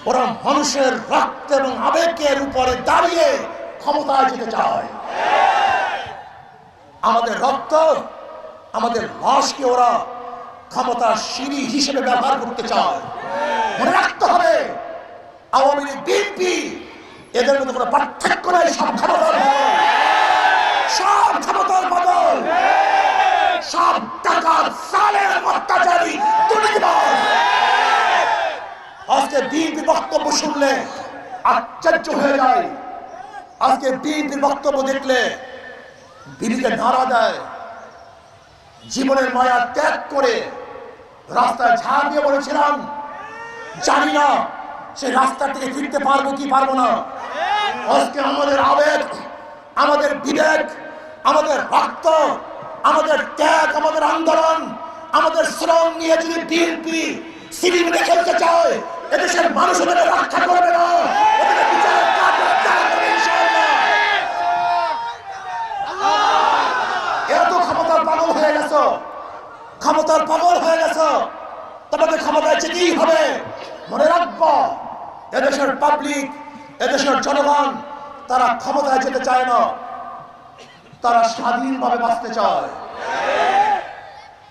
ওরা মানুষের রক্ত এবং আবেগের উপরে দাঁড়িয়ে ক্ষমতায় যেতে চায়। আমাদের রক্ত, আমাদের লাশকে ওরা ক্ষমতার সিঁড়ি হিসেবে ব্যবহার করতে চায়। মনে রাখতে হবে, আওয়ামী লীগ, বিএনপি এদের মধ্যে কোনো পার্থক্য নাই। সব ক্ষমতার বদল, সব ক্ষমতার বদল, সব টাকার সালের অত্যাচারী দুর্নীতিবাজ। আজকে বিএনপি বক্তব্য শুনলে আশ্চর্য হয়ে যায়। আজকে বিএনপির বক্তব্য দেখলে বিলিকে নাড়া দেয়। জীবনের মায়া ত্যাগ করে রাস্তায় ঝাড় দিয়ে বলেছিলাম, জানি না সেই রাস্তা থেকে ফিরতে পারবো কি পারবো না। আজকে আমাদের আবেগ, আমাদের বিবেক, আমাদের রক্ত, আমাদের ত্যাগ, আমাদের আন্দোলন, আমাদের শ্রম নিয়ে যদি বিএনপি সিনেমা খেলতে চায়, এদেশের মানুষ ওদের রক্ষা করবে না। ওদের বিচারের কাজ করবে ইনশাআল্লাহ। এত ক্ষমতার পাগল হয়ে গেছো, ক্ষমতার পাগল হয়ে গেছো, তোমাদের ক্ষমতায় যেতেই হবে। মনে রাখবো, এদেশের পাবলিক, এদেশের জনগণ তারা ক্ষমতায় যেতে চায় না, তারা স্বাধীনভাবে বাঁচতে চায়।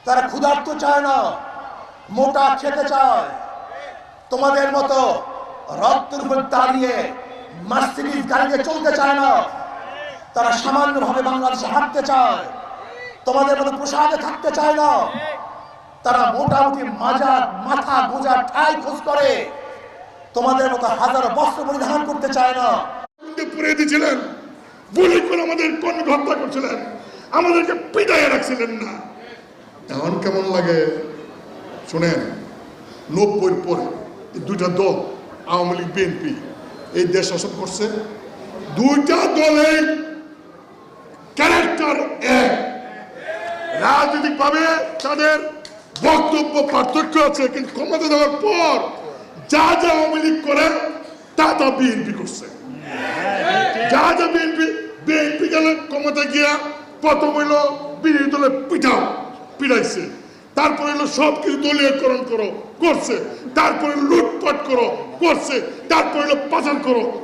তারা ক্ষুধার্ত চায় না, মোটা খেতে চায়। তোমাদের মতো রক্তের উপর দাঁড়িয়ে মার্সিডিজ গাড়িতে চলতে চায় না। তারা সামান্যভাবে বাংলাদেশে হাঁটতে চায়। তোমাদের মতো প্রসাদে থাকতে চায় না। তারা মোটামুটি মাথা গোজা ঠাই খোঁজ করে। তোমাদের মতো হাজারো বস্ত্র পরিধান করতে চায় না। পুড়ে দিয়েছিলেন, গুলি করে আমাদের কর্মী হত্যা করছিলেন, আমাদেরকে পিটাইয়ে রাখছিলেন না। এখন কেমন লাগে শোনেন, 90-র পরে এই দুইটা দল, আওয়ামী লীগ, বিএনপি, এই দেশ শাসন করছে। দুইটা দলের ক্যারেক্টার এক, রাজনৈতিক ভাবে তাদের বক্তব্য পার্থক্য আছে, কিন্তু ক্ষমতা দেওয়ার পর যা যা আওয়ামী লীগ করে তা তা বিএনপি করছে। যা যা বিএনপি গেলে ক্ষমতা গিয়া প্রথম হইলো বিরোধী দলে পিটাইছে, তারপরে হলো সবকিছু দলীয়করণ করছে, তারপরে লুটপাট করছে, তারপরে হলো পাচার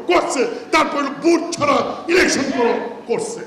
করছে, তারপরে হলো বুথ ছাড়া ইলেকশন করছে।